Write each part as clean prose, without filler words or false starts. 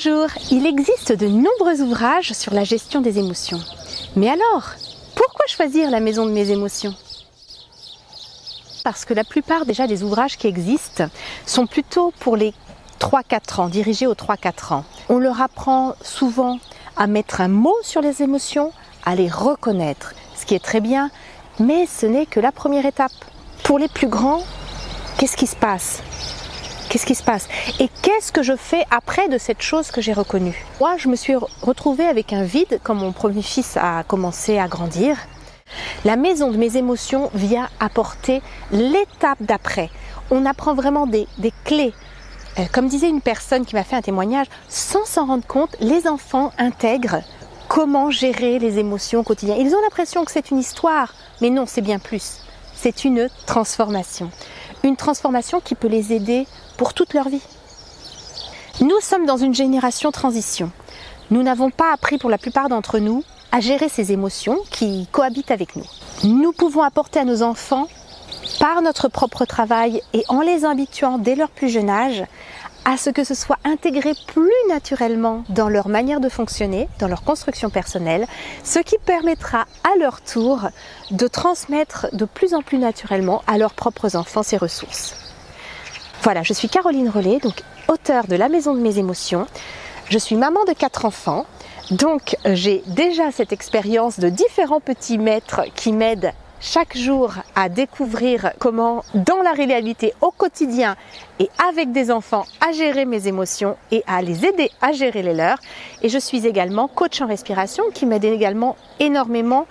Bonjour, il existe de nombreux ouvrages sur la gestion des émotions. Mais alors, pourquoi choisir la maison de mes émotions? Parce que la plupart déjà des ouvrages qui existent sont plutôt pour les 3-4 ans, dirigés aux 3-4 ans. On leur apprend souvent à mettre un mot sur les émotions, à les reconnaître, ce qui est très bien, mais ce n'est que la première étape. Pour les plus grands, qu'est-ce qui se passe? Qu'est-ce qui se passe? Et qu'est-ce que je fais après de cette chose que j'ai reconnue? Moi, je me suis retrouvée avec un vide quand mon premier fils a commencé à grandir. La maison de mes émotions vient apporter l'étape d'après. On apprend vraiment des clés. Comme disait une personne qui m'a fait un témoignage, sans s'en rendre compte, les enfants intègrent comment gérer les émotions au quotidien. Ils ont l'impression que c'est une histoire, mais non, c'est bien plus. C'est une transformation. Une transformation qui peut les aider pour toute leur vie. Nous sommes dans une génération transition. Nous n'avons pas appris pour la plupart d'entre nous à gérer ces émotions qui cohabitent avec nous. Nous pouvons apporter à nos enfants, par notre propre travail et en les habituant dès leur plus jeune âge, à ce que ce soit intégré plus naturellement dans leur manière de fonctionner, dans leur construction personnelle, ce qui permettra à leur tour de transmettre de plus en plus naturellement à leurs propres enfants ces ressources. Voilà, je suis Caroline Rollet, donc auteure de La Maison de mes émotions. Je suis maman de 4 enfants, donc j'ai déjà cette expérience de différents petits maîtres qui m'aident chaque jour à découvrir comment, dans la réalité, au quotidien et avec des enfants, à gérer mes émotions et à les aider à gérer les leurs. Et je suis également coach en respiration qui m'aide également énormément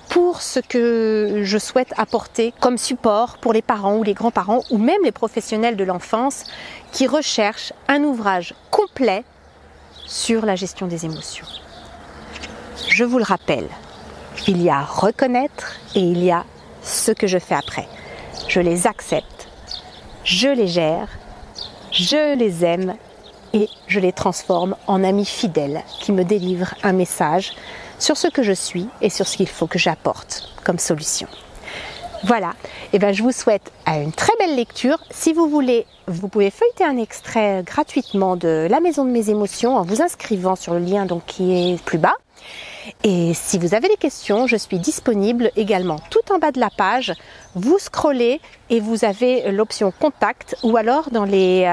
pour ce que je souhaite apporter comme support pour les parents ou les grands-parents ou même les professionnels de l'enfance qui recherchent un ouvrage complet sur la gestion des émotions. Je vous le rappelle, il y a reconnaître et il y a ce que je fais après. Je les accepte, je les gère, je les aime et je les transforme en amis fidèles qui me délivrent un message sur ce que je suis et sur ce qu'il faut que j'apporte comme solution. Voilà, et je vous souhaite une très belle lecture. Si vous voulez, vous pouvez feuilleter un extrait gratuitement de La Maison de mes émotions en vous inscrivant sur le lien qui est plus bas. Et si vous avez des questions, je suis disponible également tout en bas de la page. Vous scrollez et vous avez l'option contact ou alors dans les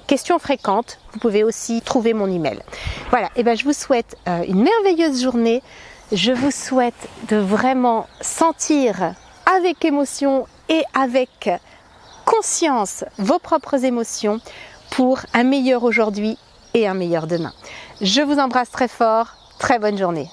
questions fréquentes, vous pouvez aussi trouver mon email. Voilà, et je vous souhaite une merveilleuse journée. Je vous souhaite de vraiment sentir avec émotion et avec conscience vos propres émotions pour un meilleur aujourd'hui et un meilleur demain. Je vous embrasse très fort. Très bonne journée.